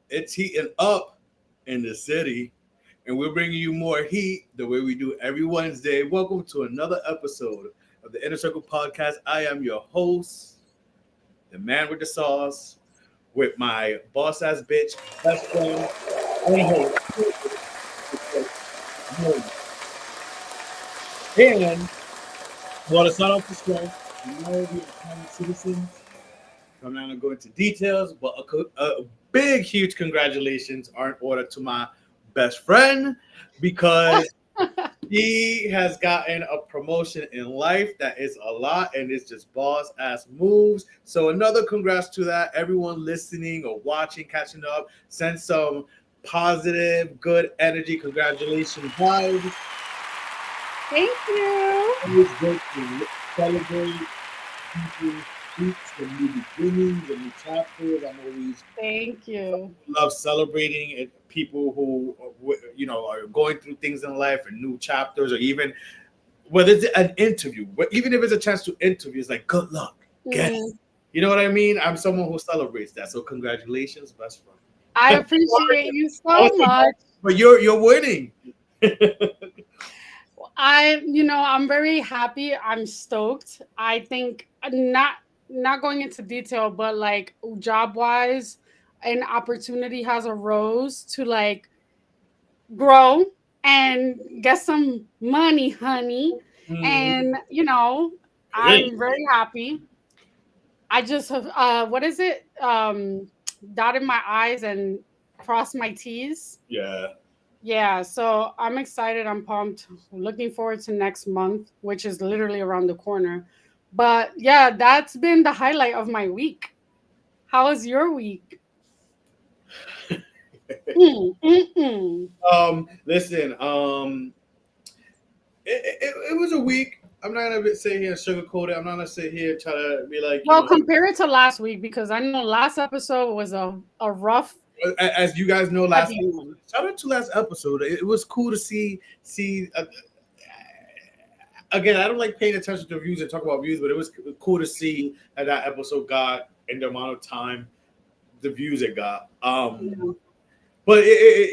It's heating up in the city, and we're bringing you more heat the way we do every Wednesday. Welcome to another episode of the Inner Circle Podcast. I am your host, the man with the sauce, with my boss ass bitch, best friend, and host. And want to start off the show. You know, we are common citizens. I'm not going to go into details, but a big, huge congratulations are in order to my best friend because he has gotten a promotion in life that is a lot and it's just boss ass moves. So another congrats to that. Everyone listening or watching, catching up, send some positive, good energy. Congratulations, guys. Thank you. Always good to celebrate people's peaks and new beginnings and new chapters. I'm always Thank you. love celebrating it, people who are going through things in life and new chapters, or even whether it's an interview, but even if it's a chance to interview, it's like good luck, get it. You know what I mean? I'm someone who celebrates that, so congratulations, best friend. I appreciate you so much. But you're winning. I'm very happy. I'm stoked. I think not going into detail, but like job wise, an opportunity has arose to like grow and get some money, honey. And I'm very happy. I just have what is it? Dotted my I's and crossed my T's. Yeah. Yeah, so I'm excited. I'm pumped. Looking forward to next month, which is literally around the corner. But yeah, that's been the highlight of my week. How was your week? Listen, it was a week. I'm not gonna sit here and sugarcoat it. I'm not gonna sit here and try to be like, Well, compare it to last week because I know last episode was a rough. As you guys know, shout out to last episode. It was cool to see. Again, I don't like paying attention to views and talk about views, but it was cool to see that episode got in the amount of time the views it got. But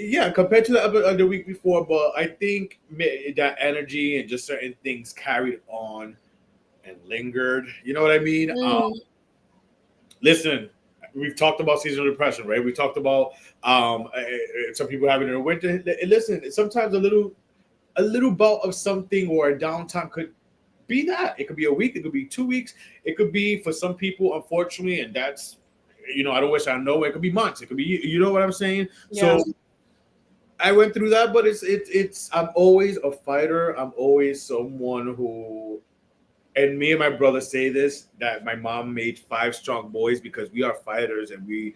yeah, compared to the week before, but I think that energy and just certain things carried on and lingered. You know what I mean? Listen, we've talked about seasonal depression, right? We talked about some people having it in the winter. Listen, sometimes a little bout of something or a downtime could be that. It could be a week. It could be 2 weeks. It could be for some people, unfortunately, and that's, I don't wish I know. It could be months. It could be, you know what I'm saying? Yeah. So I went through that, but it's. I'm always a fighter. I'm always someone who, and me and my brother say this, that my mom made 5 strong boys because we are fighters and we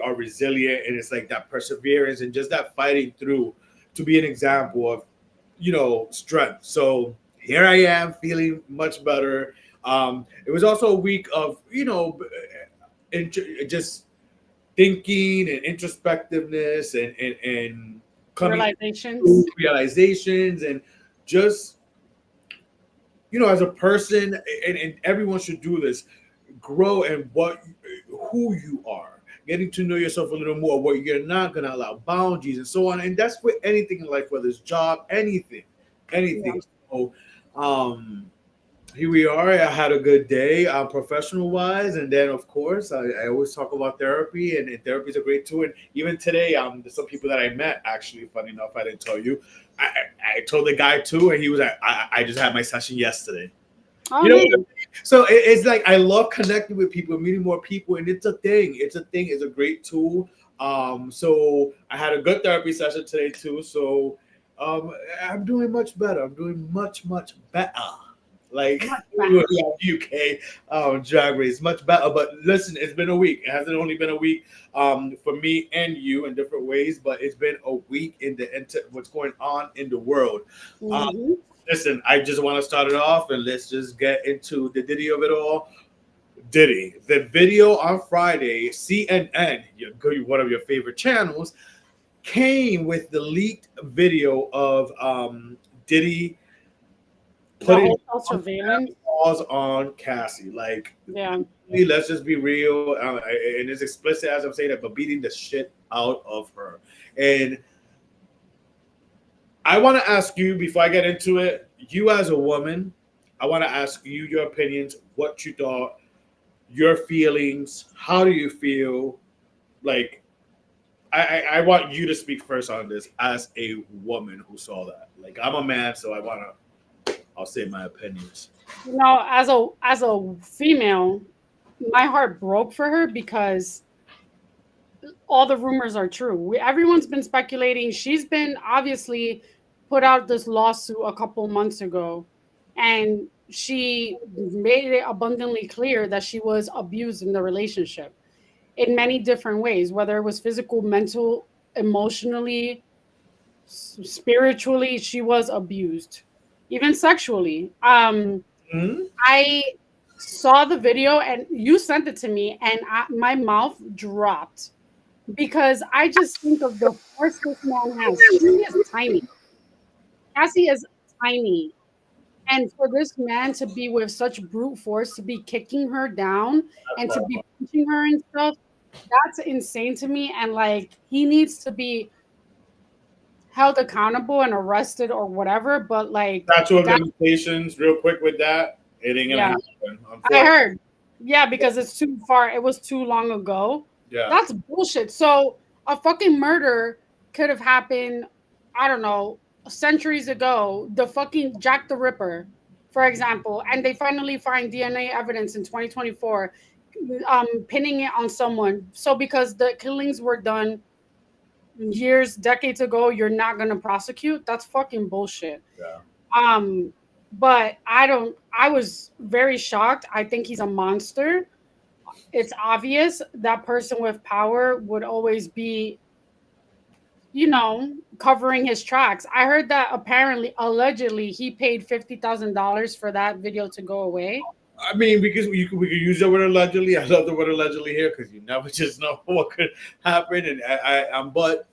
are resilient, and it's like that perseverance and just that fighting through to be an example of, strength. So here I am feeling much better. It was also a week of, just thinking and introspectiveness and coming realizations and just, as a person, and everyone should do this, grow and who you are, getting to know yourself a little more, what you're not going to allow, boundaries and so on. And that's with anything in life, whether it's job, anything. Yeah. So, here we are. I had a good day, professional wise, and then of course I always talk about therapy, and therapy is a great tool. And even today, there's some people that I met. Actually, funny enough, I didn't tell you. I told the guy too, and he was like, "I just had my session yesterday." Oh, what I mean? So it's like I love connecting with people, meeting more people, and it's a thing. It's a great tool. So I had a good therapy session today too. So I'm doing much better. I'm doing much better. Like UK drag race, much better. But listen, it's been a week. It hasn't only been a week for me and you in different ways, but it's been a week in what's going on in the world. Listen, I just want to start it off, and let's just get into the Diddy of it all. Diddy, the video on Friday, CNN, one of your favorite channels, came with the leaked video of Diddy putting surveillance laws on Cassie. Like, let's just be real, and as explicit as I'm saying that, but beating the shit out of her. And I want to ask you before I get into it, you as a woman, I want to ask you your opinions, what you thought, your feelings, how do you feel? Like, I want you to speak first on this as a woman who saw that. Like, I'm a man, so I'll say my opinions. You know, as a female, my heart broke for her because all the rumors are true. Everyone's been speculating. She's been obviously put out this lawsuit a couple months ago, and she made it abundantly clear that she was abused in the relationship in many different ways, whether it was physical, mental, emotionally, spiritually. She was abused, even sexually. I saw the video and you sent it to me, and my mouth dropped because I just think of the force this man has. She is tiny. Cassie is tiny. And for this man to be with such brute force, to be kicking her down and to be punching her and stuff, that's insane to me. And like, he needs to be held accountable and arrested or whatever. But like, statute of limitations, real quick with that, it ain't gonna happen. I heard. Yeah, because it's too far. It was too long ago. Yeah. That's bullshit. So a fucking murder could have happened, I don't know, centuries ago. The fucking Jack the Ripper, for example, and they finally find DNA evidence in 2024, pinning it on someone. So because the killings were done years, decades ago, you're not gonna prosecute. That's fucking bullshit. Yeah. But I was very shocked. I think he's a monster. It's obvious that person with power would always be, you know, covering his tracks. I heard that apparently, allegedly, he paid $50,000 for that video to go away. I mean, because we could use the word allegedly. I love the word allegedly here because you never just know what could happen. And but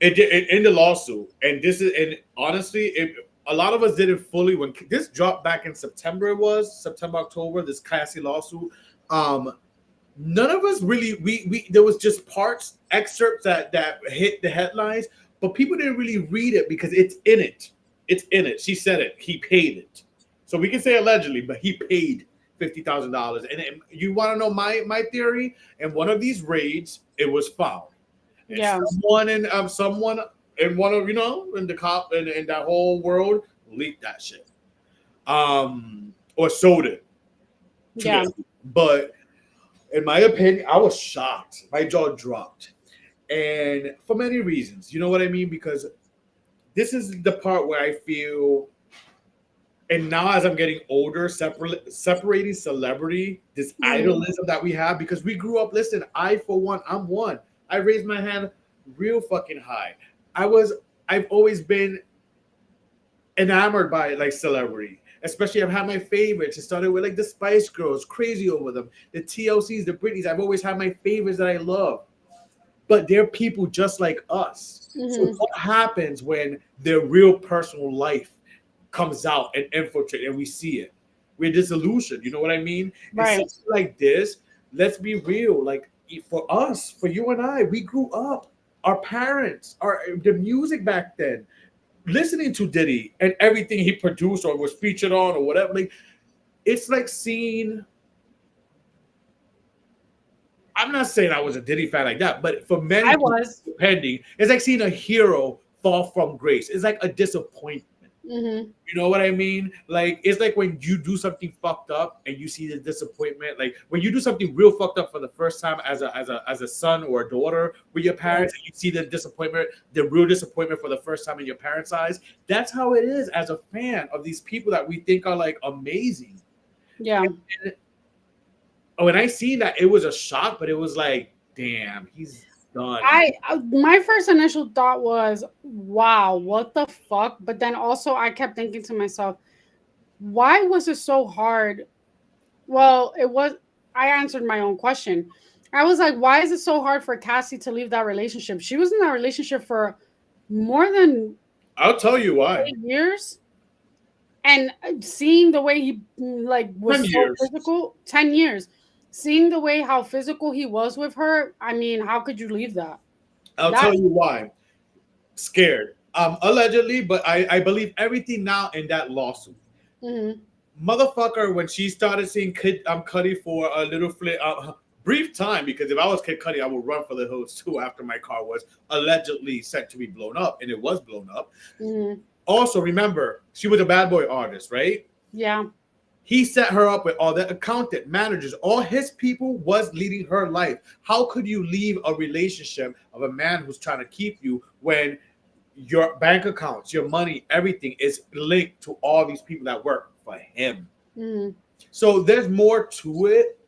in the lawsuit, and this is, and honestly, a lot of us didn't fully, when this dropped back in September, it was September, October, this Cassie lawsuit. None of us really, we there was just excerpts that hit the headlines, but people didn't really read it because it's in it. It's in it. She said it. He paid it. So we can say allegedly, but he paid $50,000. And you want to know my theory? In one of these raids, it was found. And someone in one of, you know, in the cop and in that whole world leaked that shit, or sold it. Yeah. But in my opinion, I was shocked. My jaw dropped, and for many reasons. You know what I mean? Because this is the part where I feel, and now as I'm getting older, separating celebrity, this idolism that we have, because we grew up. Listen, for one, I'm one. I raised my hand real fucking high. I've always been enamored by like celebrity, especially I've had my favorites. It started with like the Spice Girls, crazy over them, the TLCs, the Britneys. I've always had my favorites that I love, but they're people just like us. So what happens when their real personal life comes out and infiltrates and we see it? We're disillusioned. You know what I mean? Right. And something like this, let's be real. Like for us, for you and I, we grew up. Our parents, the music back then, listening to Diddy and everything he produced or was featured on or whatever. Like, it's like seeing. I'm not saying I was a Diddy fan like that, but for many, I was. Depending, it's like seeing a hero fall from grace. It's like a disappointment. You know what I mean? Like, it's like when you do something fucked up and you see the disappointment. Like when you do something real fucked up for the first time as a son or a daughter with your parents, and you see the disappointment, the real disappointment for the first time in your parents' eyes. That's how it is as a fan of these people that we think are like amazing. Yeah. And when I seen that, it was a shock, but it was like, damn, he's done. My first initial thought was, wow, what the fuck? But then also I kept thinking to myself, why was it so hard? Well, I answered my own question. I was like, why is it so hard for Cassie to leave that relationship? She was in that relationship for more than, I'll tell you why. 8 years. And seeing the way he like was 10 so years. physical, 10 years, seeing the way how physical he was with her, I mean, how could you leave that? I'll That tell you why. Scared. Allegedly, but I believe everything now in that lawsuit. mhm. Motherfucker, when she started seeing Kid Cudi for a little brief time, because if I was Kid Cudi, I would run for the hills too after my car was allegedly set to be blown up, and it was blown up. Mhm. Also, remember, she was a bad boy artist, right? Yeah. He set her up with all the accountant, managers, all his people was leading her life. How could you leave a relationship of a man who's trying to keep you when your bank accounts, your money, everything is linked to all these people that work for him? Mhm. So there's more to it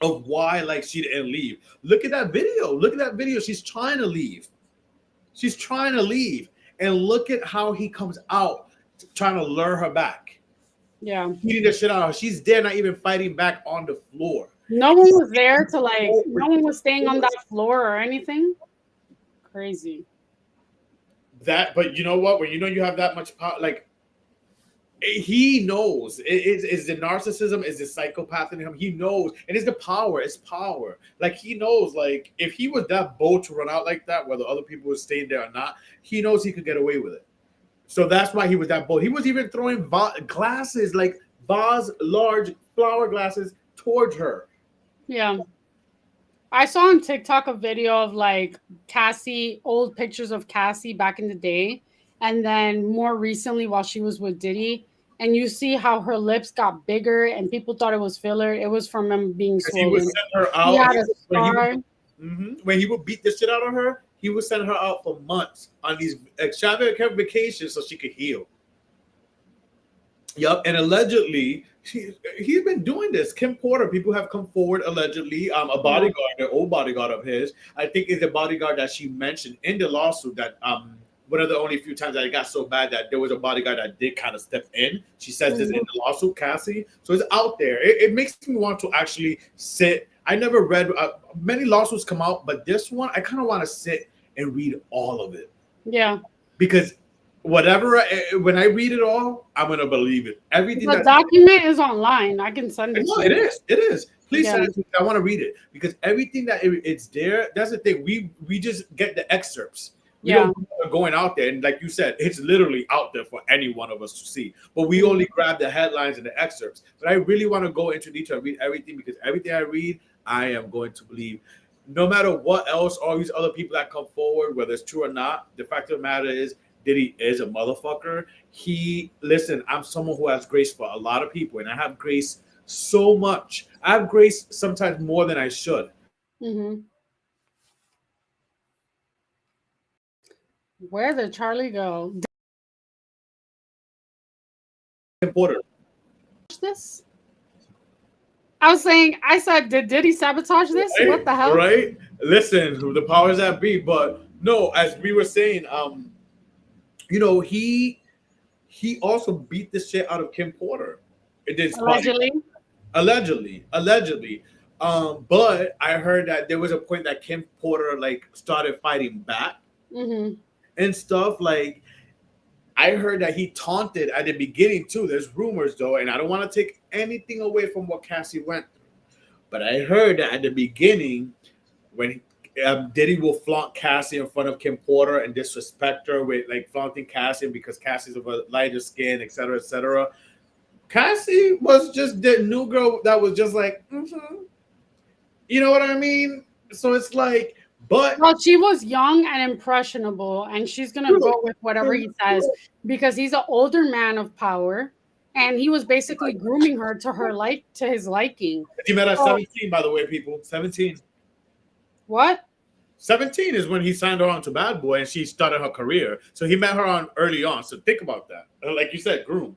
of why like she didn't leave. Look at that video. Look at that video. She's trying to leave. She's trying to leave. And look at how he comes out trying to lure her back. Yeah. Beating the shit out of her. She's there, not even fighting back on the floor. No one was there to like, no one was staying on that floor or anything. Crazy. That, but you know what? When you know you have that much power, like he knows it's the narcissism, is the psychopath in him. He knows, and it's the power. It's power. Like he knows, like if he was that bold to run out like that, whether other people were staying there or not, he knows he could get away with it. So that's why he was that bold. He was even throwing glasses, like vase, large flower glasses, towards her. Yeah. I saw on TikTok a video of like Cassie, old pictures of Cassie back in the day, and then more recently while she was with Diddy. And you see how her lips got bigger, and people thought it was filler. It was from him being He would swollen. send her He out had a scar. when he would beat the shit out of her. He would send her out for months on these extravagant vacations so she could heal. Yep, and allegedly he's been doing this. Kim Porter, people have come forward allegedly. A bodyguard, an old bodyguard of his, I think is the bodyguard that she mentioned in the lawsuit. That one of the only few times that it got so bad that there was a bodyguard that did kind of step in. She says this in the lawsuit, Cassie. So it's out there. It makes me want to actually sit. I never read many lawsuits come out, but this one I kind of want to sit and read all of it. Yeah, because whatever, when I read it all, I'm gonna believe it. Everything. The document is online. I can send it. No, it is. It is. Please Yeah. send it to me. I want to read it because everything that it's there. That's the thing. We just get the excerpts. We Yeah. don't bother going out there, and like you said, it's literally out there for any one of us to see. But we only grab the headlines and the excerpts. But I really want to go into detail and read everything because everything I read, I am going to believe. No matter what else, all these other people that come forward, whether it's true or not, the fact of the matter is Diddy is a motherfucker. Listen, I'm someone who has grace for a lot of people, and I have grace so much. I have grace sometimes more than I should. Mm-hmm. Where did Charlie go? Important. This? I was saying, I said, did he sabotage this? Right? What the hell? Right? Listen, the powers that be, but no, as we were saying, he also beat the shit out of Kim Porter. It did allegedly. But I heard that there was a point that Kim Porter like started fighting back and stuff. Like I heard that he taunted at the beginning too. There's rumors though, and I don't want to take anything away from what Cassie went through. But I heard that at the beginning, when Diddy will flaunt Cassie in front of Kim Porter and disrespect her with like flaunting Cassie because Cassie's of a lighter skin, etc., etc. Cassie was just the new girl that was just like, you know what I mean? So it's like, but well, she was young and impressionable, and she's gonna go with whatever he says because he's an older man of power, and he was basically grooming her to his liking. He met at 17, by the way, people. 17. What? 17 is when he signed her on to Bad Boy and she started her career. So he met her on early on. So think about that. Like you said, groom.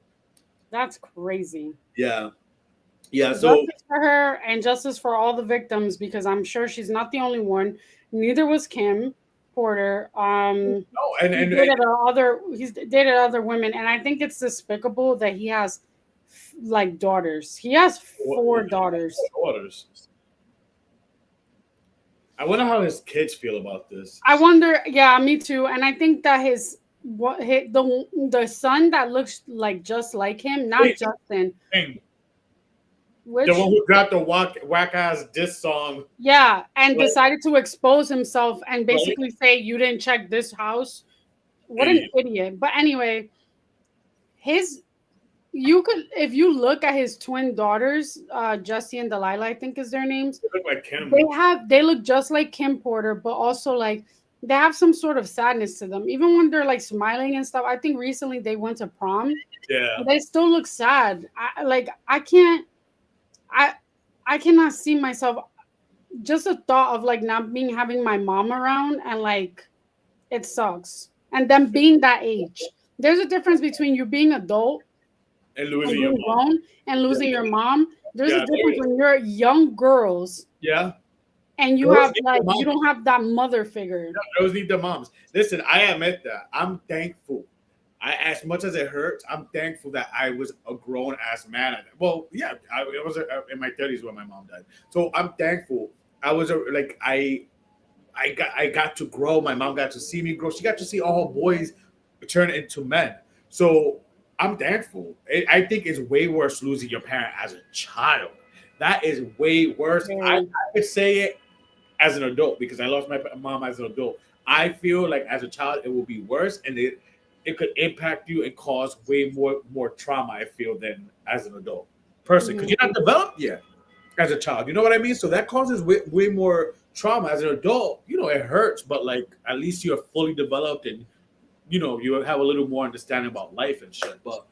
That's crazy. Yeah. Yeah. So justice for her and justice for all the victims because I'm sure she's not the only one. Neither was Kim Porter. no, He's dated other women, and I think it's despicable that he has like daughters. He has 4 daughters. I wonder how his kids feel about this. I wonder, yeah, me too. And I think that what hit the son that looks like just like him, not Justin. The one who dropped the whack ass diss song. Yeah, and decided to expose himself and basically say you didn't check this house. What an idiot. But anyway, you could, if you look at his twin daughters, Jessie and Delilah, I think is their names. They look like Kim. They look just like Kim Porter, but also like they have some sort of sadness to them. Even when they're like smiling and stuff. I think recently they went to prom. Yeah. They still look sad. I cannot see myself. Just the thought of like not having my mom around, and like it sucks. And them being that age. There's a difference between you being adult and losing your mom and losing your mom. There's a difference when you're young girls. Yeah. And you have like you don't have that mother figure. Yeah, girls need their moms. Listen, I admit that. I'm thankful. As much as it hurts, I'm thankful that I was a grown ass man. Well, yeah, I was in my 30s when my mom died. So I'm thankful. I was I got to grow. My mom got to see me grow. She got to see all her boys turn into men. So I'm thankful. I think it's way worse losing your parent as a child. That is way worse. I could say it as an adult because I lost my mom as an adult. I feel like as a child it will be worse, and it could impact you and cause way more trauma, I feel, than as an adult person because you're not developed yet as a child. You know what I mean? So that causes way more trauma as an adult. You know, it hurts, but like at least you're fully developed and you have a little more understanding about life and shit. But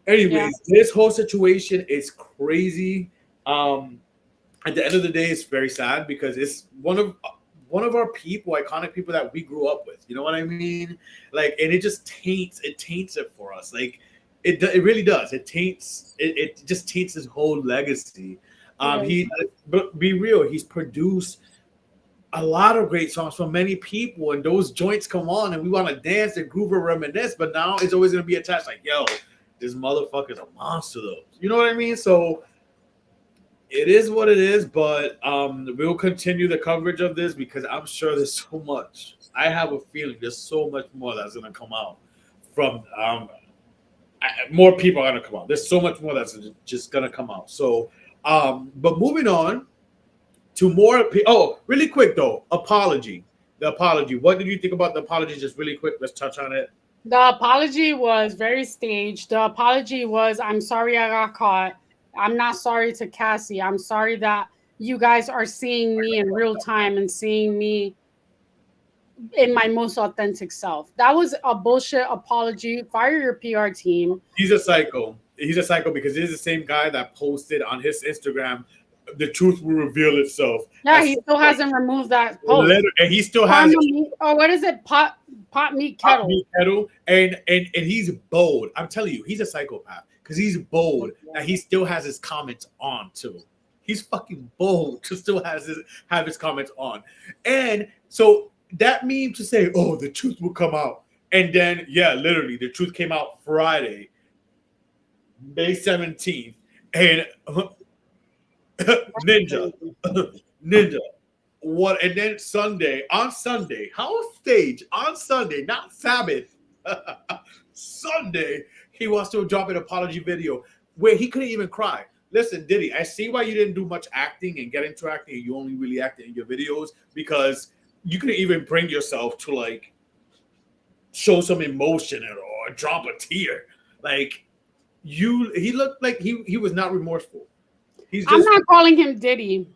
anyways, this whole situation is crazy. At the end of the day, it's very sad because it's one of our people, iconic people that we grew up with. You know what I mean? Like, and it just taints it for us. Like, it really does. It just taints his whole legacy. But be real, he's produced a lot of great songs from many people, and those joints come on, and we want to dance and groove and reminisce. But now it's always going to be attached, like, yo, this motherfucker's a monster, though. You know what I mean? So it is what it is, but we'll continue the coverage of this because I'm sure there's so much. I have a feeling there's so much more that's going to come out from more people are going to come out. There's so much more that's just going to come out. So, but moving on to more. Really quick though, apology. The apology. What did you think about the apology? Just really quick. Let's touch on it. The apology was very staged. The apology was, I'm sorry I got caught. I'm not sorry to Cassie. I'm sorry that you guys are seeing me in real time and seeing me in my most authentic self. That was a bullshit apology. Fire your PR team. He's a psycho. He's a psycho because he's the same guy that posted on his Instagram, "The truth will reveal itself." Yeah, he still hasn't removed that post. And he still has what is it? Pot meat kettle. Pot meat kettle. And he's bold. I'm telling you, he's a psychopath. Because he's bold that he still has his comments on too. He's fucking bold to still have his comments on. And so that means to say, oh, the truth will come out. And then, yeah, literally, the truth came out Friday, May 17th. And Ninja. What? And then on Sunday, not Sabbath, Sunday, he wants to drop an apology video where he couldn't even cry. Listen, Diddy, I see why you didn't do much acting and get into acting, and you only really acted in your videos because you couldn't even bring yourself to like show some emotion or drop a tear. Like he looked like he was not remorseful. I'm not calling him Diddy.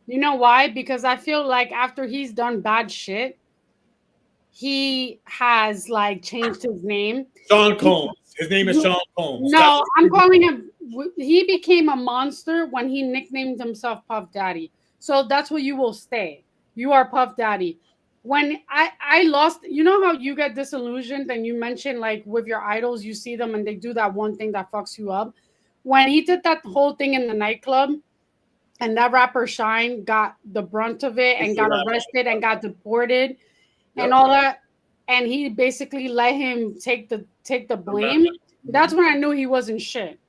You know why? Because I feel like after he's done bad shit, he has like changed his name. Sean Combs. His name is Sean Combs. No, I'm calling him. He became a monster when he nicknamed himself Puff Daddy. So that's what you will stay. You are Puff Daddy. When I lost, you know how you get disillusioned and you mentioned like with your idols, you see them and they do that one thing that fucks you up. When he did that whole thing in the nightclub and that rapper Shine got the brunt of it and got arrested and got deported and all that, and he basically let him take the blame. That's when I knew he wasn't shit.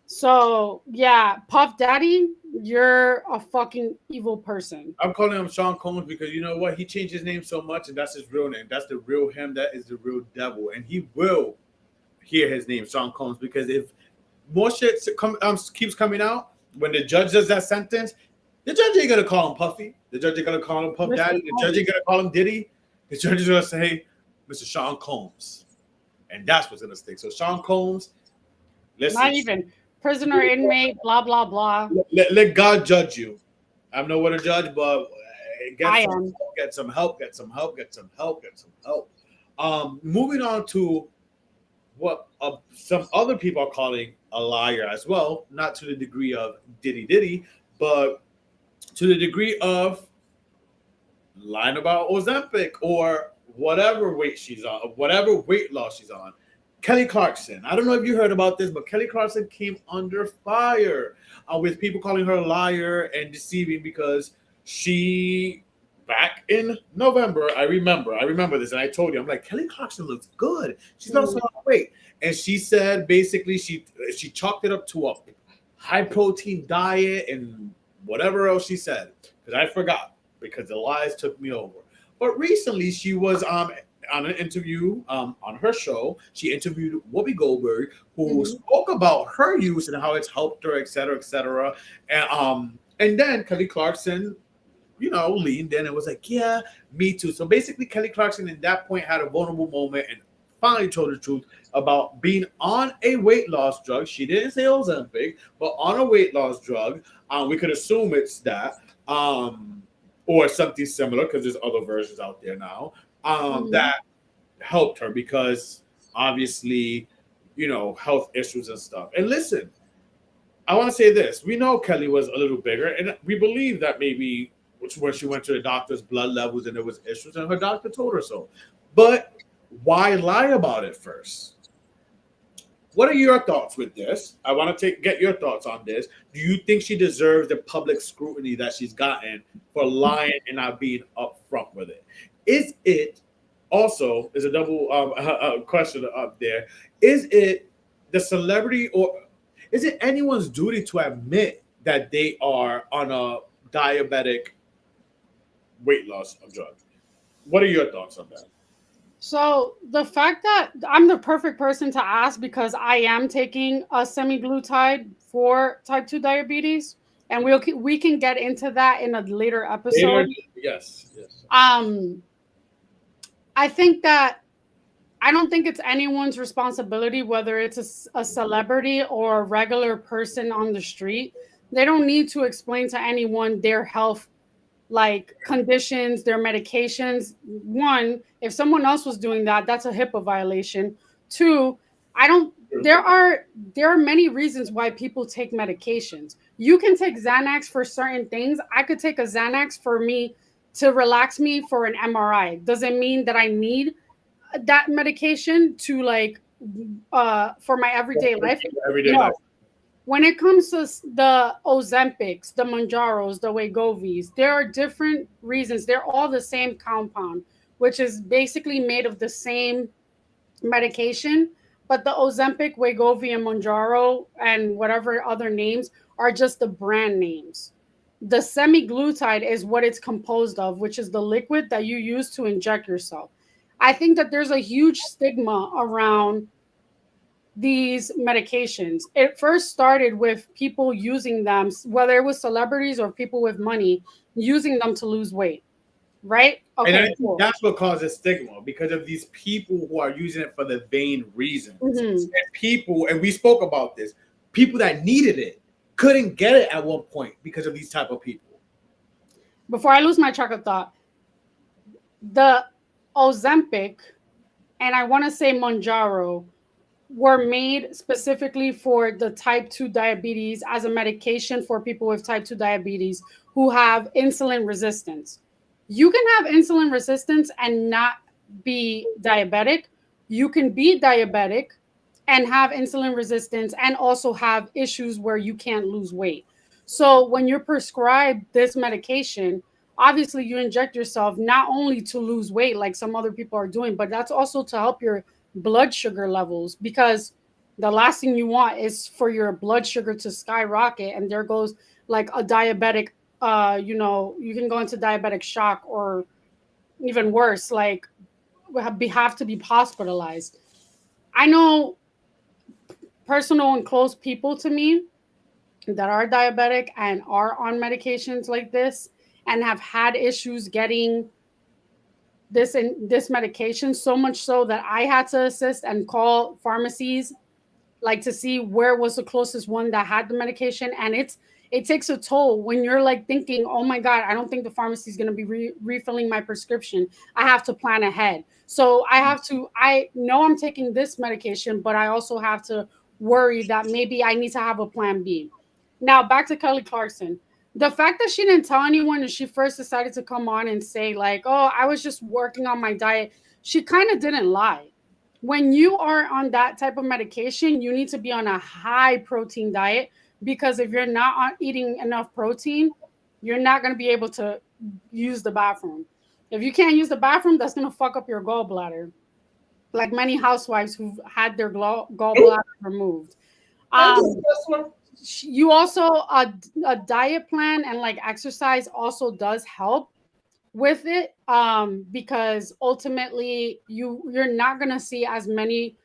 So yeah, Puff Daddy, you're a fucking evil person. I'm calling him Sean Combs because you know what? He changed his name so much, and that's his real name. That's the real him. That is the real devil, and he will hear his name, Sean Combs, because if more shit keeps coming out when the judge does that sentence, the judge ain't gonna call him Puffy. The judge ain't gonna call him Puff Daddy. The judge ain't gonna call him Diddy. The judge is gonna say, Mr. Sean Combs, and that's what's gonna stick. So Sean Combs, listen. Not even prisoner, inmate, blah blah blah. Let God judge you. I'm no one to judge, but I am. Get some help. Get some help. Get some help. Get some help. Moving on to what some other people are calling a liar as well, not to the degree of Diddy, but to the degree of lying about Ozempic or whatever weight she's on, whatever weight loss she's on. Kelly Clarkson. I don't know if you heard about this, but Kelly Clarkson came under fire with people calling her a liar and deceiving because she, back in November, I remember this, and I told you, I'm like, Kelly Clarkson looks good. She's lost a lot of weight. And she said basically she chalked it up to a high protein diet and whatever else she said, because I forgot because the lies took me over. But recently she was on an interview on her show. She interviewed Whoopi Goldberg, who spoke about her use and how it's helped her, et cetera, et cetera. And then Kelly Clarkson, leaned in and was like, yeah, me too. So basically Kelly Clarkson at that point had a vulnerable moment and finally told the truth about being on a weight loss drug. She didn't say Ozempic, but on a weight loss drug. We could assume it's that or something similar because there's other versions out there now. That helped her because obviously, health issues and stuff. And listen, I want to say this. We know Kelly was a little bigger, and we believe that maybe when she went to the doctor's blood levels and there was issues, and her doctor told her so. But why lie about it first? What are your thoughts with this? I want to get your thoughts on this. Do you think she deserves the public scrutiny that she's gotten for lying and not being upfront with it? Is it also, there's a double question up there, is it the celebrity or is it anyone's duty to admit that they are on a diabetic weight loss drug? What are your thoughts on that? So the fact that I'm the perfect person to ask because I am taking a semaglutide for type 2 diabetes, and we can get into that in a later episode. Yes. I think that I don't think it's anyone's responsibility, whether it's a celebrity or a regular person on the street. They don't need to explain to anyone their health conditions, their medications. One, if someone else was doing that, that's a HIPAA violation. Two, there are many reasons why people take medications. You can take Xanax for certain things. I could take a Xanax for me to relax me for an MRI. Doesn't mean that I need that medication to for my everyday life. Life. When it comes to the Ozempics, the Mounjaros, the Wegovy's, there are different reasons. They're all the same compound, which is basically made of the same medication. But the Ozempic, Wegovy, and Mounjaro, and whatever other names are just the brand names. The semaglutide is what it's composed of, which is the liquid that you use to inject yourself. I think that there's a huge stigma around these medications. It first started with people using them, whether it was celebrities or people with money, using them to lose weight, right? Okay, and I think that's what causes stigma, because of these people who are using it for the vain reasons. And people, and we spoke about this, people that needed it couldn't get it at one point because of these type of people. Before I lose my track of thought, the Ozempic and I want to say Mounjaro were made specifically for the type 2 diabetes as a medication for people with type 2 diabetes who have insulin resistance. You can have insulin resistance and not be diabetic. You can be diabetic and have insulin resistance and also have issues where you can't lose weight. So when you're prescribed this medication, obviously you inject yourself not only to lose weight like some other people are doing, but that's also to help your blood sugar levels, because The last thing you want is for your blood sugar to skyrocket, and there goes like a diabetic. You can go into diabetic shock, or even worse, like have to be hospitalized. I know personal and close people to me that are diabetic and are on medications like this and have had issues getting this medication, so much so that I had to assist and call pharmacies like to see where was the closest one that had the medication. And it takes a toll when you're like thinking, oh my god, I don't think the pharmacy is going to be refilling my prescription. I have to plan ahead. So I know I'm taking this medication, but I also have to worry that maybe I need to have a plan B. Now back to Kelly Clarkson. The fact that she didn't tell anyone when she first decided to come on and say like, oh, I was just working on my diet, she kind of didn't lie. When you are on that type of medication, you need to be on a high protein diet, because if you're not eating enough protein, you're not going to be able to use the bathroom. If you can't use the bathroom, that's going to fuck up your gallbladder. Like many housewives who've had their gallbladder removed. You also a diet plan and like exercise also does help with it, because ultimately you're not going to see as many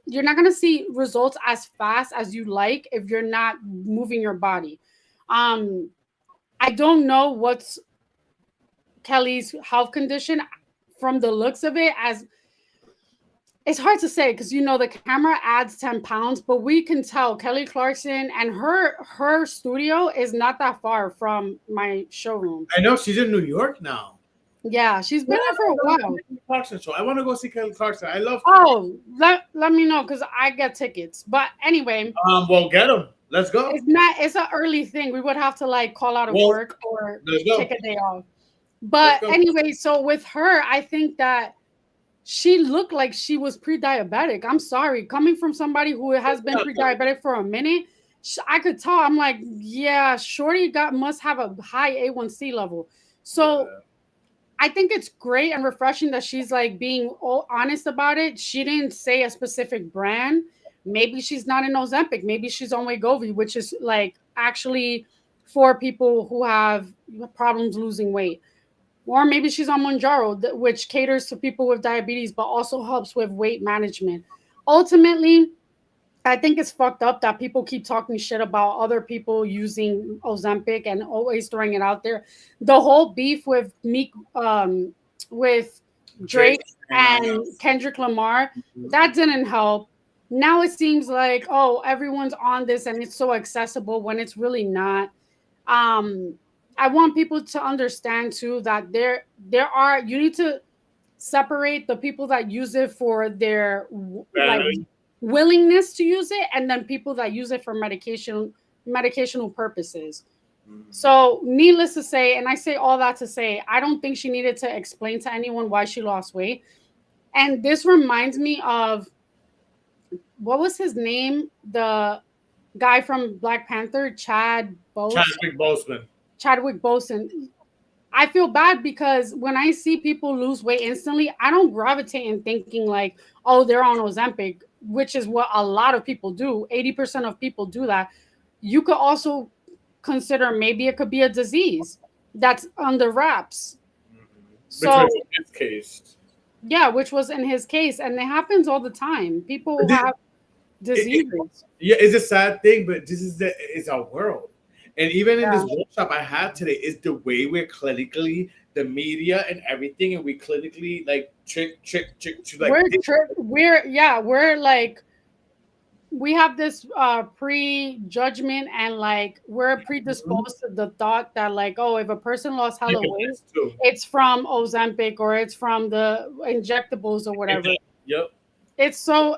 you're not going to see results as fast as you like if you're not moving your body. I don't know what's Kelly's health condition. From the looks of it, as it's hard to say because the camera adds 10 pounds, but we can tell Kelly Clarkson and her studio is not that far from my showroom. I know she's in New York now. Yeah, she's been there for a while. Clarkson show. I want to go see Kelly Clarkson. I love. Oh, let me know because I get tickets. But anyway, well, get them. Let's go. It's an early thing. We would have to like call out of work or take a day off. But anyway, so with her, I think that she looked like she was pre-diabetic. I'm sorry, coming from somebody who has been pre-diabetic for a minute, I could tell. I'm like, yeah, shorty must have a high A1C level. So. Yeah. I think it's great and refreshing that she's like being honest about it. She didn't say a specific brand. Maybe she's not in Ozempic. Maybe she's on Wegovy, which is like actually for people who have problems losing weight. Or maybe she's on Mounjaro, which caters to people with diabetes, but also helps with weight management. Ultimately, I think it's fucked up that people keep talking shit about other people using Ozempic and always throwing it out there. The whole beef with with Drake and Kendrick Lamar, that didn't help. Now it seems like, oh, everyone's on this and it's so accessible when it's really not. I want people to understand too that you need to separate the people that use it for their willingness to use it, and then people that use it for medicational purposes. So needless to say, and I say all that to say, I don't think she needed to explain to anyone why she lost weight. And this reminds me of, what was his name? The guy from Black Panther, Chadwick Boseman. I feel bad because when I see people lose weight instantly, I don't gravitate in thinking like, oh, they're on Ozempic, which is what a lot of people do. 80% of people do that. You could also consider maybe it could be a disease that's under wraps. So, which was in his case. Yeah, which was in his case. And it happens all the time. People have diseases. It's a sad thing, but it's our world. And even in this workshop I had today, is the way we're clinically, the media and everything, and we clinically like trick like we're like, we have this prejudgment and like we're predisposed to the thought that like, oh, if a person lost hella weight, it's from Ozempic or it's from the injectables or whatever. Yep. It's so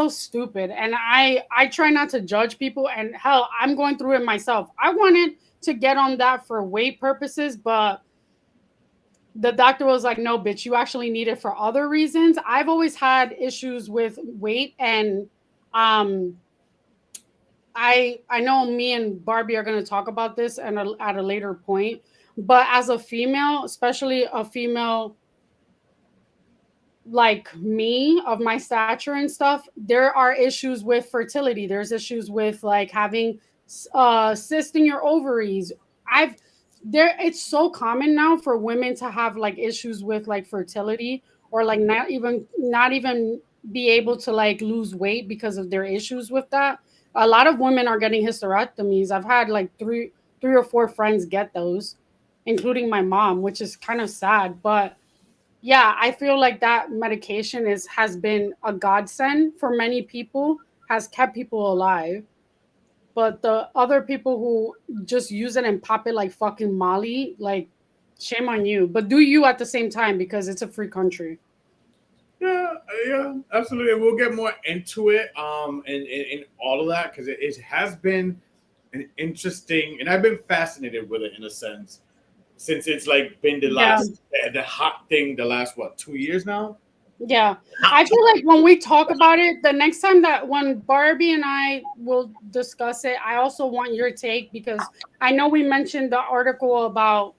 stupid, and I try not to judge people, and hell, I'm going through it myself. I wanted to get on that for weight purposes, but the doctor was like, no, bitch, you actually need it for other reasons. I've always had issues with weight, and I know me and Barbie are going to talk about this at a later point, but as a female, especially a female like me, of my stature and stuff, there are issues with fertility. There's issues with like having cyst in your ovaries. I've there It's so common now for women to have like issues with like fertility, or like not even be able to like lose weight because of their issues with that. A lot of women are getting hysterectomies. I've had like three or four friends get those, including my mom, which is kind of sad. But yeah, I feel like that medication has been a godsend for many people, has kept people alive. But the other people who just use it and pop it like fucking Molly, like, shame on you. But do you at the same time, because it's a free country. Yeah, yeah, absolutely. We'll get more into it, and all of that, because it has been an interesting, and I've been fascinated with it in a sense since it's like been Yeah. the hot thing the last what 2 years now. Yeah. I feel like when we talk about it, the next time that when Barbie and I will discuss it, I also want your take, because I know we mentioned the article about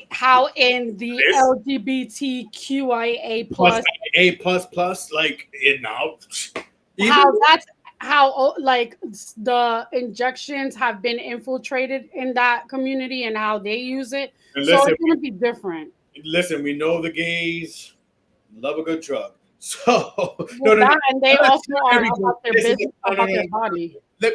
how in the This LGBTQIA plus plus, A++, like it now. how Even that's how like the injections have been infiltrated in that community and how they use it. and So it's gonna be different. listen, we know the gays love a good drug. So no, Well, no, no. that, and they also Here are we go. about their Listen, business, no, no, about no, their no. body. Let,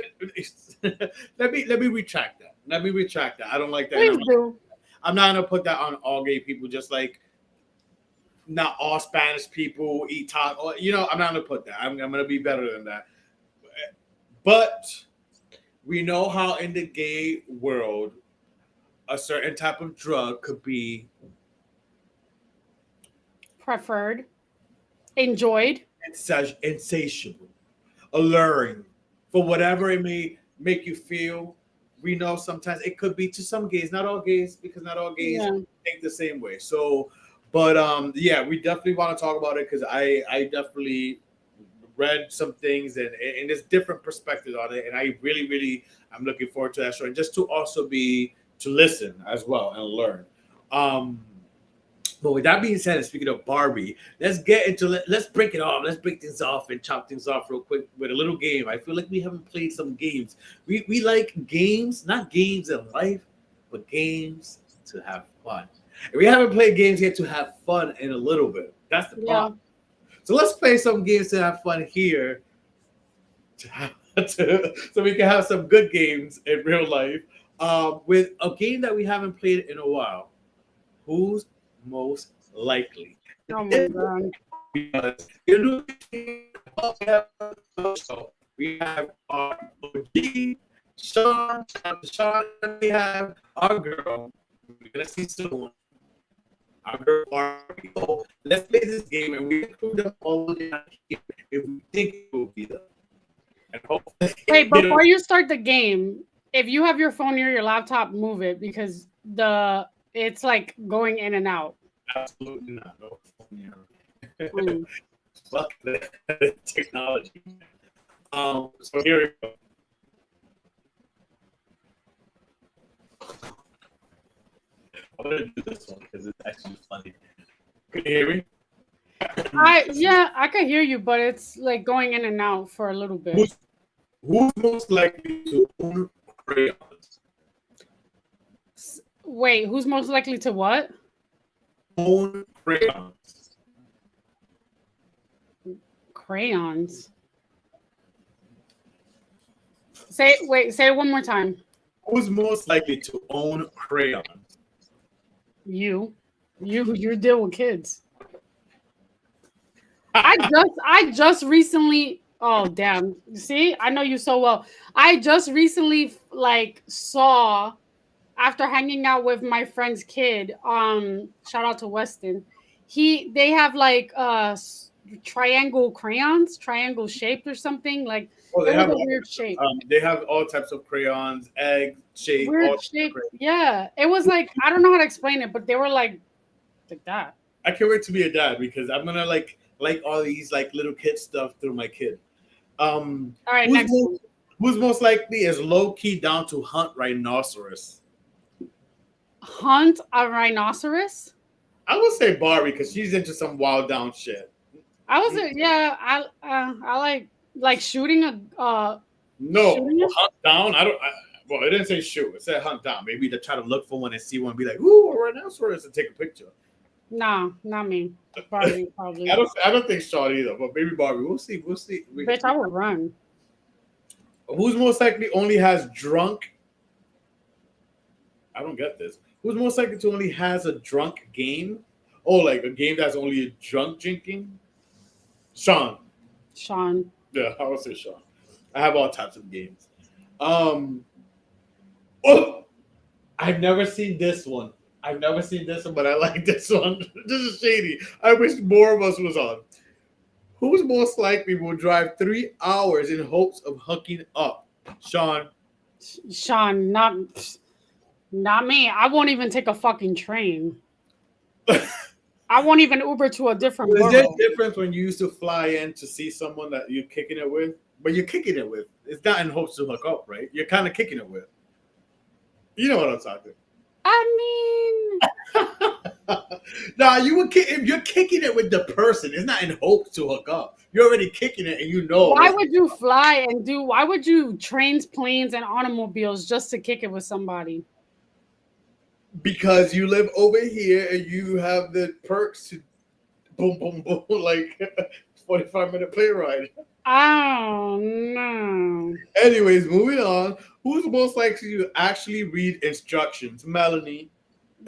let me retract that. Let me retract that. I don't like that. And Please do. I'm not gonna put that on all gay people. Just like not all Spanish people eat taco. I'm not gonna put that. I'm gonna be better than that. But we know how in the gay world a certain type of drug could be Preferred, enjoyed. insatiable, alluring, for whatever it may make you feel. We know sometimes it could be to some gays, not all gays, because not all gays Yeah. think the same way. So, but yeah, we definitely want to talk about it because I definitely read some things and there's different perspectives on it, and I really I'm looking forward to that show and just to also be to listen as well and learn. Um, but with that being said, and speaking of Barbie, let's get into let's break it off. Let's break things off and chop things off real quick with a little game. I feel like we haven't played some games. We like games, not games in life, but games to have fun. And we haven't played games yet to have fun in a little bit. That's the Yeah. problem. So let's play some games to have fun here, to have, so we can have some good games in real life. With a game that we haven't played in a while. Who's most likely? Oh my god. Because you know, we have our OG, Sean, Sean, we have our girl. We're gonna see soon. Our girl Barbie. So let's play this game and we include them all down here if we think it will be them. And hopefully, Wait, before you start the game, if you have your phone near your laptop, move it, because it's like going in and out. absolutely not. No, Mm. fuck the technology. So here we go. I'm gonna do this one because it's actually funny. Can you hear me? I can hear you, but it's like going in and out for a little bit. Who's most likely to own crayons? Wait, who's most likely to what? Own crayons. Crayons. Say it one more time. Who's most likely to own crayons? You deal with kids. I just recently. Oh damn! See, I know you so well. I just recently like saw, after hanging out with my friend's kid. Shout out to Weston. They have like triangle crayons, triangle shaped or something. Like Oh, it was a weird shape. They have all types of crayons, egg shape, Weird shape. Yeah, it was like, I don't know how to explain it, but they were like that. I can't wait to be a dad because I'm gonna like all these like little kid stuff through my kid. All right, next. Who's most likely is low key down to hunt rhinoceros? Hunt a rhinoceros? I would say Barbie because she's into some wild down shit. I was yeah. I like shooting a No, hunt down. Well, it didn't say shoot. It said hunt down. Maybe to try to look for one and see one and be like, ooh, a rhinoceros, and take a picture. No, not me. Barbie, probably. I don't think Sean either, but maybe Barbie. We'll see. Bitch, I would run. Who's most likely only has drunk? I don't get this. Who's most likely to only has a drunk game? Oh, like a game that's only a drunk drinking? Sean. Yeah, I would say Sean. I have all types of games. Oh, I've never seen this one. But I like this one. This is shady. I wish more of us was on. Who's most likely will drive 3 hours in hopes of hooking up? Sean, not me. I won't even take a fucking train. I won't even Uber to a different borough. Is there a difference when you used to fly in to see someone that you're kicking it with? But you're kicking it with. It's not in hopes to hook up, right? You're kind of kicking it with. You know what I'm talking. I mean, nah, you're kicking it with the person. It's not in hopes to hook up. You're already kicking it, and you know. Why would you fly and do? Why would you trains, planes, and automobiles just to kick it with somebody? Because you live over here and you have the perks to boom, boom, boom, like 45-minute plane ride. Oh no. Anyways, moving on. Who's most likely to actually read instructions? Melanie.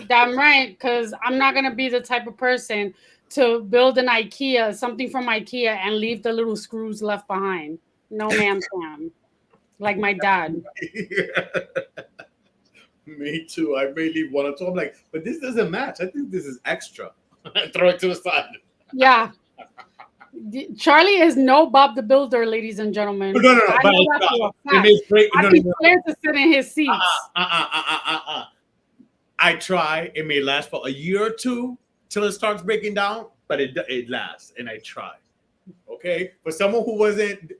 Damn right, because I'm not gonna be the type of person to build an something from IKEA, and leave the little screws left behind. No, ma'am, Sam. Like my dad. Me too. I may leave one or two. I'm like, but this doesn't match. I think this is extra. Throw it to the side. Yeah. Charlie is no Bob the Builder, ladies and gentlemen. No. I'd be scared to sit in his seats. I try. It may last for a year or two till it starts breaking down, but it lasts, and I try. Okay? For someone who wasn't...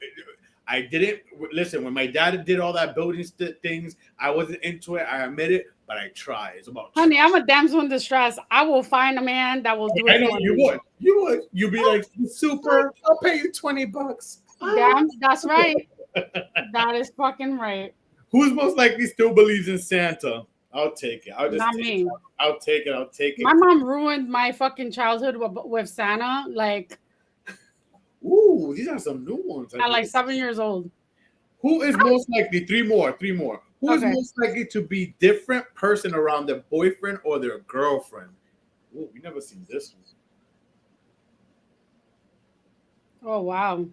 I didn't listen when my dad did all that building things. I wasn't into it. I admit it, but I try. It's about. Honey, I'm a damsel in distress. I will find a man that will do it. I know you would. You would. You'd be like, super. I'll pay you $20. Damn, that's right. That is fucking right. Who's most likely still believes in Santa? I'll take it. Not me. I'll take it. My mom ruined my fucking childhood with Santa. Like. Ooh, these are some new ones. At like 7 years old. Who is most likely? Three more. Who is most likely to be different person around their boyfriend or their girlfriend? Ooh, we never seen this one. Oh wow.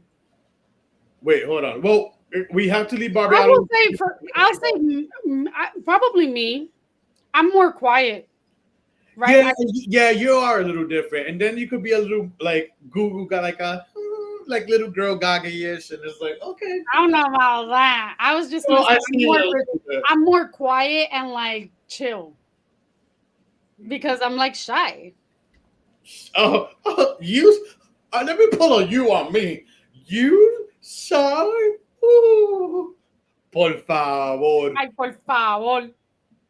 Wait, hold on. Well, we have to leave Barbie. I'll say probably me. I'm more quiet. Right? Yeah, you are a little different, and then you could be a little like Google got like a little girl gaga-ish, and it's like okay. I don't know about that. I was just I'm more quiet and like chill because I'm like shy. Oh, you. Let me pull a you on me. You shy? Ooh. Por favor. Ay, por favor.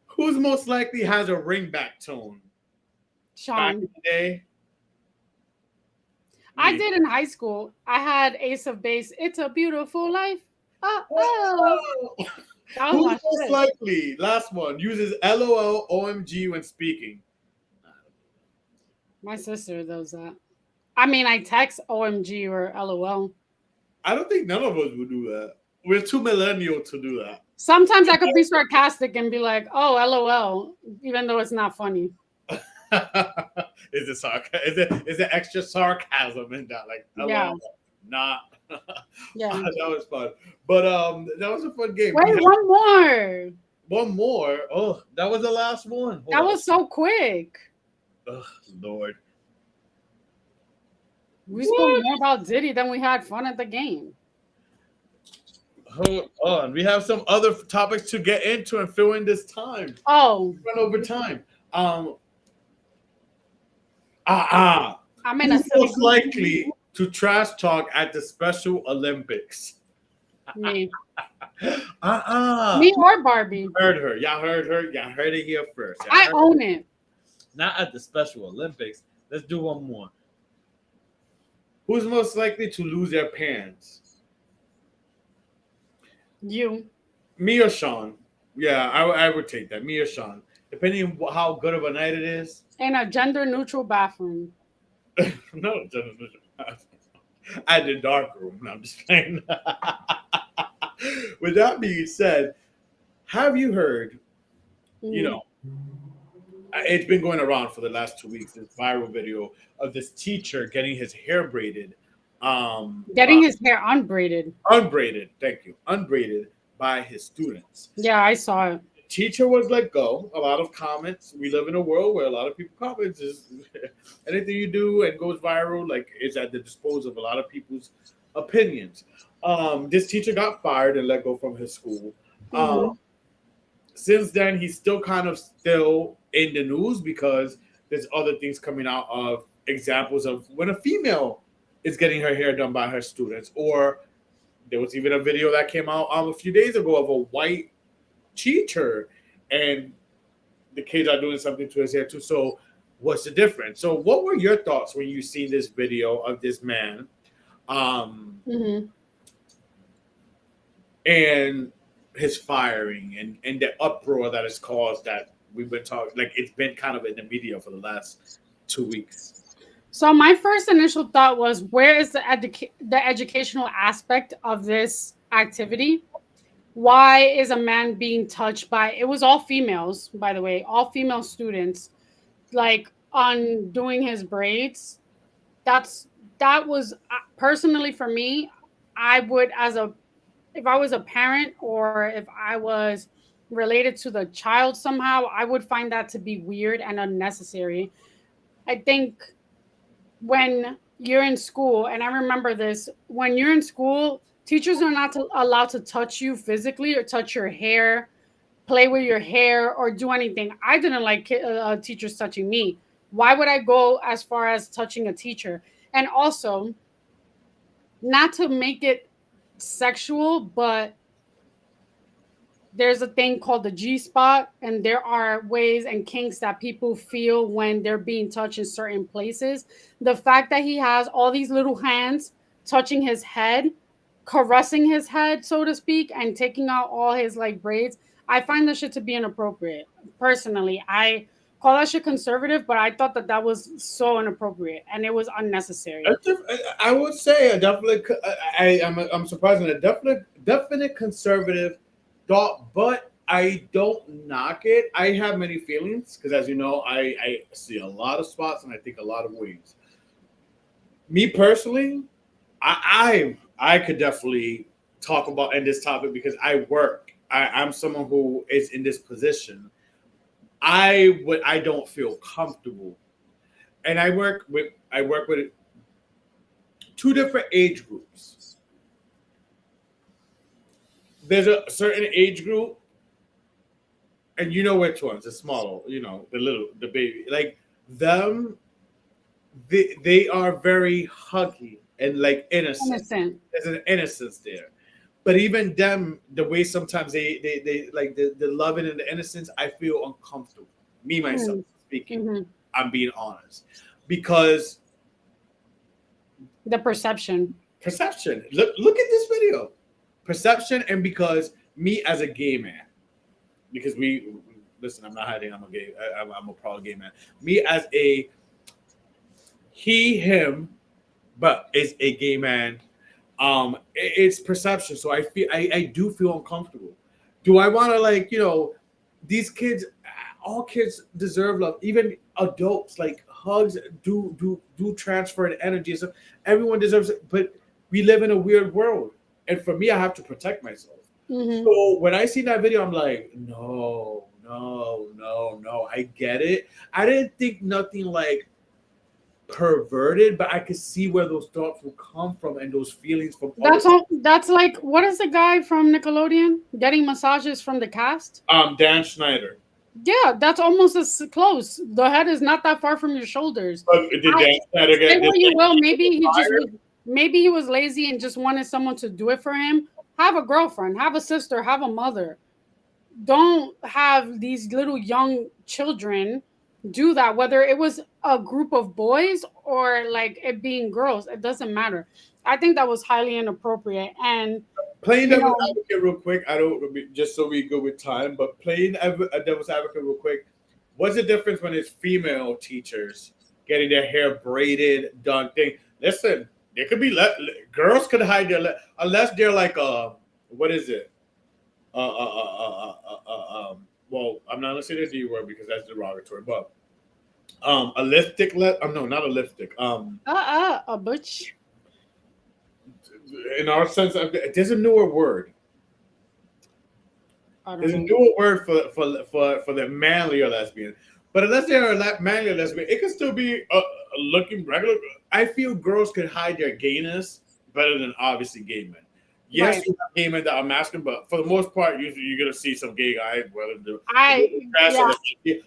Who's most likely has a ringback tone? Sean. Back in the day? I did in high school. I had Ace of Base. It's a beautiful life. Oh. That was Who's most likely, last one, uses LOL, OMG when speaking? My sister does that. I mean, I text OMG or LOL. I don't think none of us would do that. We're too millennial to do that. Sometimes I could be sarcastic and be like, oh, LOL, even though it's not funny. Is it sarcasm? Is it extra sarcasm in that? Like, yeah. Not. Yeah. That was fun. But that was a fun game. Wait, one more. One more. Oh, that was the last one. That was so quick. Oh, Lord. We spoke more about Diddy than we had fun at the game. Hold on. We have some other topics to get into and fill in this time. Oh. Run over time. I'm in a most likely to trash talk at the Special Olympics? Me. Me or Barbie. Heard her. Y'all heard her. Y'all heard it here first. I own it. not at the Special Olympics. Let's do one more. Who's most likely to lose their pants? You. Me or Sean? Yeah, I would take that. Me or Sean, depending on how good of a night it is. In a gender neutral bathroom. No, at the dark room. No, I'm just playing. With that being said, have you heard? You know, it's been going around for the last 2 weeks. This viral video of this teacher getting his hair braided. Getting his hair unbraided. Unbraided. Thank you. Unbraided by his students. Yeah, I saw it. Teacher was let go. A lot of comments. We live in a world where a lot of people comments is anything you do and goes viral, like is at the disposal of a lot of people's opinions. This teacher got fired and let go from his school. Since then, he's still kind of still in the news because there's other things coming out of examples of when a female is getting her hair done by her students, or there was even a video that came out a few days ago of a white teacher and the kids are doing something to his hair too. So what's the difference? So what were your thoughts when you see this video of this man and his firing and the uproar that it's caused, that we've been talking, like it's been kind of in the media for the last 2 weeks? So my first initial thought was, where is the educational aspect of this activity? Why is a man being touched by, it was all females, by the way, all female students, like on doing his braids. That was personally for me, I would, if I was a parent or if I was related to the child somehow, I would find that to be weird and unnecessary. I think when you're in school, and I remember this, when you're in school, teachers are not allowed to touch you physically or touch your hair, play with your hair, or do anything. I didn't like teachers touching me. Why would I go as far as touching a teacher? And also, not to make it sexual, but there's a thing called the G-spot, and there are ways and kinks that people feel when they're being touched in certain places. The fact that he has all these little hands touching his head, caressing his head, so to speak, and taking out all his like braids, I find that shit to be inappropriate. Personally, I call that shit conservative, but I thought that was so inappropriate and it was unnecessary. I would say a definitely. I'm surprised in a definite conservative thought, but I don't knock it. I have many feelings because, as you know, I see a lot of spots and I think a lot of ways. Me personally, I could definitely talk about in this topic because I work. I'm someone who is in this position. I don't feel comfortable, and I work with 2 different age groups. There's a certain age group, and you know which ones, the small, the baby, like them. They are very huggy and like innocent. There's an innocence there. But even them, the way sometimes they like the loving and the innocence, I feel uncomfortable. Me, myself speaking, I'm being honest. Because the perception. Look at this video. Perception, and because me as a gay man, because listen, I'm not hiding, I'm a gay, I'm a proud gay man. Me as a him, but is a gay man. It's perception. So I do feel uncomfortable. Do I want to these kids? All kids deserve love. Even adults, like hugs do transfer the energy. So everyone deserves it. But we live in a weird world, and for me, I have to protect myself. So when I see that video, I'm like, no. I get it. I didn't think nothing like perverted, but I could see where those thoughts will come from and those feelings from. That's like, what is the guy from Nickelodeon getting massages from the cast? Dan Schneider. Yeah, that's almost as close. The head is not that far from your shoulders. But did Dan Schneider get? Say what you will. Maybe he was lazy and just wanted someone to do it for him. Have a girlfriend, have a sister, have a mother. Don't have these little young children do that, whether it was a group of boys or like it being girls. It doesn't matter. I think that was highly inappropriate. And playing devil's advocate real quick. I don't just so we go with time, but playing a devil's advocate real quick. What's the difference when it's female teachers getting their hair braided, done thing? Listen, there could be girls could hide their unless they're like what is it? Well, I'm not gonna say the D word because that's derogatory, but a lipstick no, not a lipstick. A butch. In our sense, there's a newer word. There's a newer word for the manly or lesbian. But unless they're a manly or lesbian, it could still be looking regular. I feel girls could hide their gayness better than obviously gay men. Yes, you have gay men that are masculine, but for the most part, you're gonna see some gay guys. Whether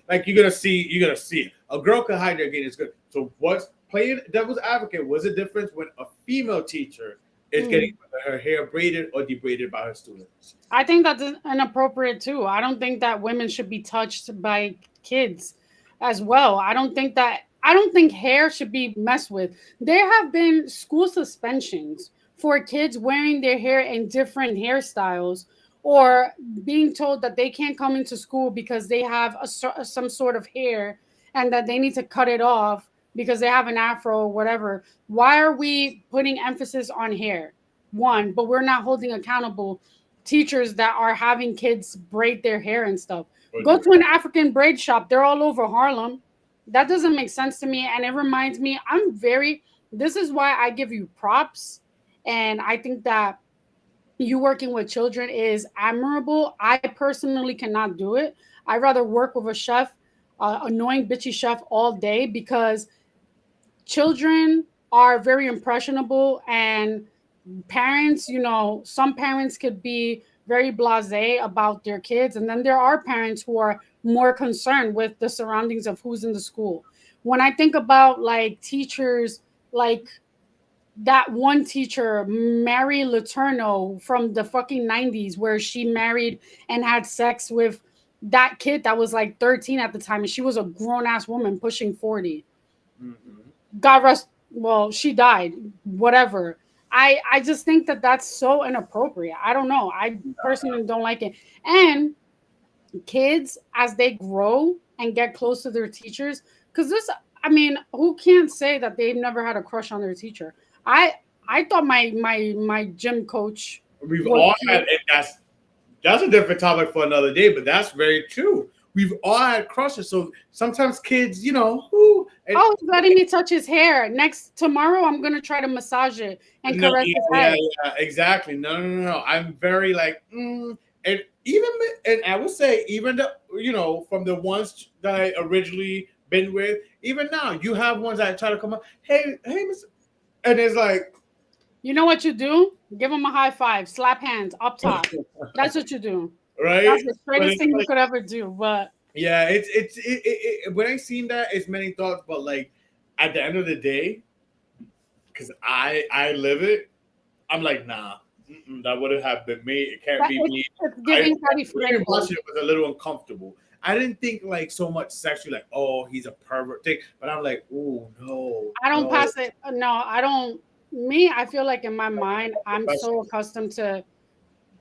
like you're gonna see it. A girl could hide their gayness good. So what's playing devil's advocate? What's the difference when a female teacher is getting her hair braided or debraided by her students? I think that's inappropriate too. I don't think that women should be touched by kids as well. I don't think hair should be messed with. There have been school suspensions for kids wearing their hair in different hairstyles or being told that they can't come into school because they have some sort of hair and that they need to cut it off because they have an afro or whatever. Why are we putting emphasis on hair? One, but we're not holding accountable teachers that are having kids braid their hair and stuff. Go to an African braid shop. They're all over Harlem. That doesn't make sense to me. And it reminds me, this is why I give you props. And I think that you working with children is admirable. I personally cannot do it. I'd rather work with a chef, annoying bitchy chef all day, because children are very impressionable, and parents, some parents could be very blasé about their kids. And then there are parents who are more concerned with the surroundings of who's in the school. When I think about like teachers, like that one teacher, Mary Letourneau from the fucking 90s, where she married and had sex with that kid that was like 13 at the time. And she was a grown ass woman pushing 40. God rest, well, she died, whatever. I just think that that's so inappropriate. I don't know. I personally don't like it. And kids, as they grow and get close to their teachers, because who can't say that they've never had a crush on their teacher? I thought my gym coach. We've all had, and that's a different topic for another day, but that's very true. We've all had crushes. So sometimes kids, letting me touch his hair. Tomorrow, I'm gonna try to massage it and caress his head. Yeah, exactly. No. I'm very like, and I would say even from the ones that I originally been with, even now you have ones that try to come up. Hey, Miss, and it's like, you know what you do? Give them a high five, slap hands up top. That's what you do. Right, that's the straightest thing you could ever do. But yeah, it's when I seen that, it's many thoughts, but like at the end of the day, because I live it, I'm like, nah, that wouldn't have been me. It can't be me. It's giving it was a little uncomfortable. I didn't think like so much sexually, like, oh, he's a pervert thing, but I'm like, oh no, I don't pass it. No, I don't. Me, I feel like in my mind, I'm so accustomed to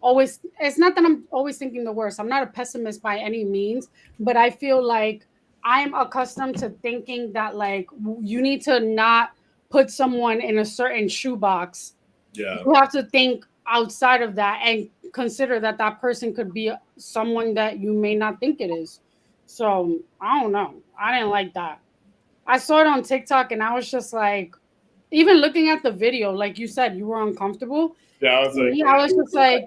always, it's not that I'm always thinking the worst. I'm not a pessimist by any means, but I feel like I'm accustomed to thinking that like you need to not put someone in a certain shoebox. Yeah. You have to think outside of that and consider that that person could be someone that you may not think it is. So I don't know. I didn't like that. I saw it on TikTok and I was just like, even looking at the video, like you said, you were uncomfortable. Yeah, I was like, I was just like,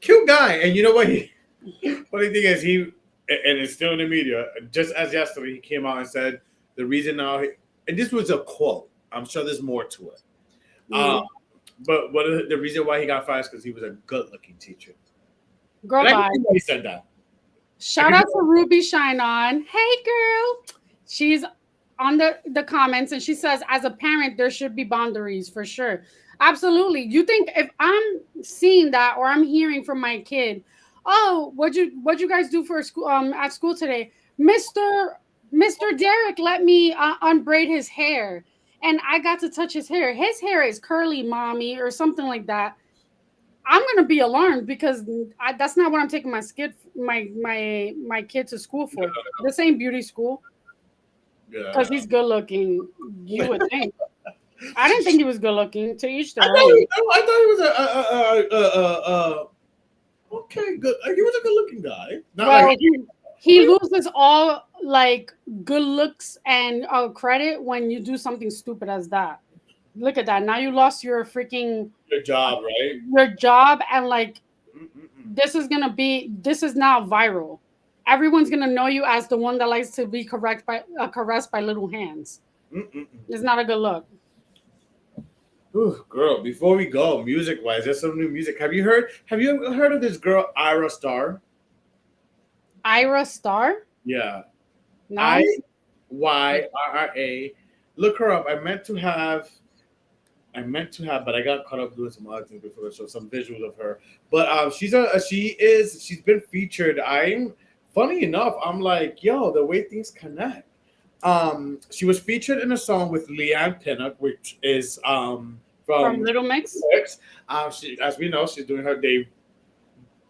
cute guy. And you know what? Funny thing is, and it's still in the media. Just as yesterday, he came out and said the reason now, and this was a quote. I'm sure there's more to it. But the reason why he got fired is because he was a good-looking teacher. Girl, bye. He said that. Shout out to Ruby Shine On. Hey, girl. She's on the comments and she says, as a parent, there should be boundaries for sure. Absolutely. You think if I'm seeing that or I'm hearing from my kid, "Oh, what'd you guys do for school at school today, Mr. Derek? Let me unbraid his hair." And I got to touch his hair. His hair is curly, mommy, or something like that. I'm gonna be alarmed because that's not what I'm taking my kid to school for. This ain't beauty school. Because he's good looking, you would think. I didn't think he was good looking. To each their own. I thought he was okay, good. He was a good looking guy. Not well, like he loses all like good looks and credit when you do something stupid as that. Look at that. Now you lost your freaking your job, right? Your job, and like this is now viral. Everyone's gonna know you as the one that likes to be caressed by little hands. It's not a good look. Ooh, girl, before we go, music wise, there's some new music. Have you heard of this girl, Ira Star? Ira Star? Yeah. No. IYRRA. Look her up. I meant to have, but I got caught up doing some other things before the show, some visuals of her. But she's been featured. Funny enough, I'm like, yo, the way things connect. She was featured in a song with Leanne Pinnock, which is from Little Mix. As we know, she's doing her day.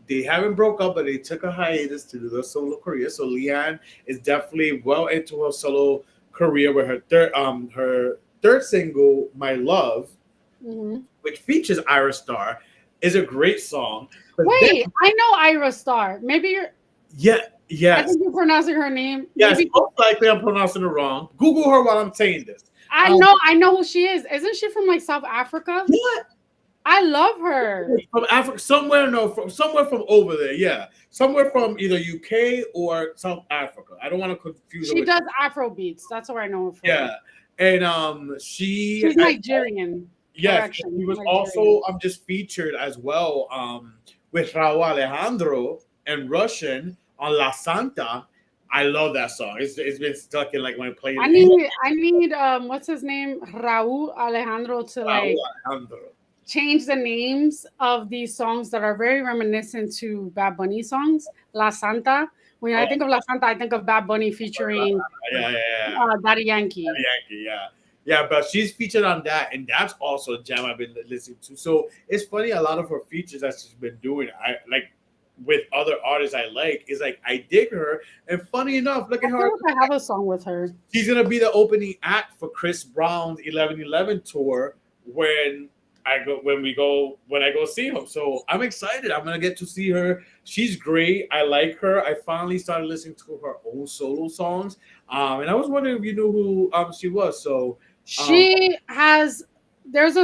They haven't broke up, but they took a hiatus to do their solo career. So Leanne is definitely well into her solo career with her third single, "My Love," which features Ira Star, is a great song. Wait, I know Ira Star. Maybe you're. Yeah. Yes. I think you're pronouncing her name. Yes, most likely I'm pronouncing it wrong. Google her while I'm saying this. I know who she is. Isn't she from like South Africa? Yeah. I love her. From Africa, somewhere from over there. Yeah, somewhere from either UK or South Africa. I don't want to confuse her. She does Afro beats. That's where I know her from. Yeah, and she's Nigerian. Yes, she was Nigerian. Also just featured as well with Raúl Alejandro and Russian on La Santa. I love that song. It's been stuck in like my playlist. I need what's his name, Raúl Alejandro, to change the names of these songs that are very reminiscent to Bad Bunny songs. La Santa. When I think of La Santa, I think of Bad Bunny featuring Daddy Yankee. Yeah, but she's featured on that, and that's also a jam I've been listening to. So it's funny, a lot of her features that she's been doing, I like with other artists I like, is like I dig her. And funny enough, look at her. I have a song with her. She's gonna be the opening act for Chris Brown's 11/11 tour when I go see him. So I'm excited. I'm gonna get to see her. She's great. I like her. I finally started listening to her own solo songs. And I was wondering if you knew who she was. So there's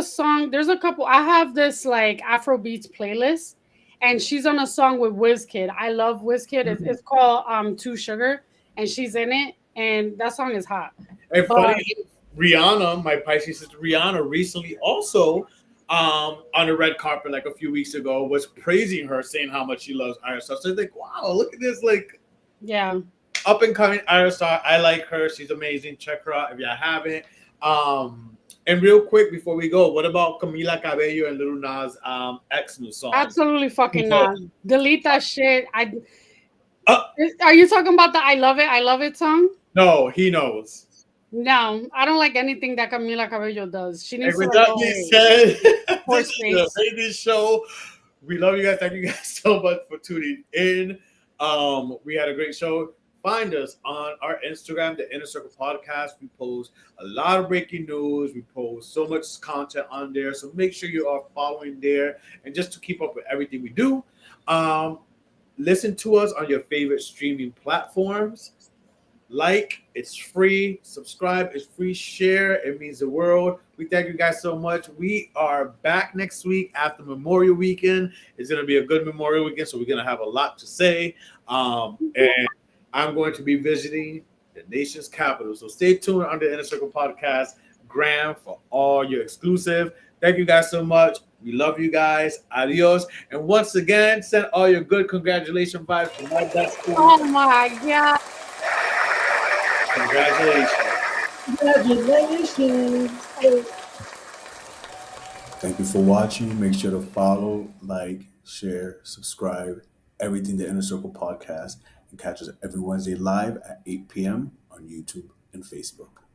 a couple. I have this like Afro beats playlist, and she's on a song with Wizkid. I love Wizkid. It's called Too Sugar, and she's in it, and that song is hot. And funny, Rihanna, my Pisces sister Rihanna, recently also on the red carpet like a few weeks ago was praising her, saying how much she loves Ira Star. So it's like, wow, look at this, like, up and coming Ira Star. I like her. She's amazing. Check her out if you haven't. And real quick before we go, what about Camila Cabello and Lil Nas X new song? Absolutely fucking not. Delete that shit. Are you talking about the I Love It song? No, he knows. No, I don't like anything that Camila Cabello does. She needs with that being said, this is a baby show. We love you guys. Thank you guys so much for tuning in. We had a great show. Find us on our Instagram, the Inner Circle Podcast. We post a lot of breaking news. We post so much content on there. So make sure you are following there. And just to keep up with everything we do, listen to us on your favorite streaming platforms. Like, it's free. Subscribe, it's free. Share, it means the world. We thank you guys so much. We are back next week after Memorial Weekend. It's going to be a good Memorial Weekend, so we're going to have a lot to say. And I'm going to be visiting the nation's capital. So stay tuned on the Inner Circle Podcast, Graham, for all your exclusive. Thank you guys so much. We love you guys. Adios. And once again, send all your good congratulations vibes to my best school. Oh my God. Congratulations. Thank you for watching. Make sure to follow, like, share, subscribe, everything the Inner Circle podcast and catch us every Wednesday live at 8 p.m. on YouTube and Facebook.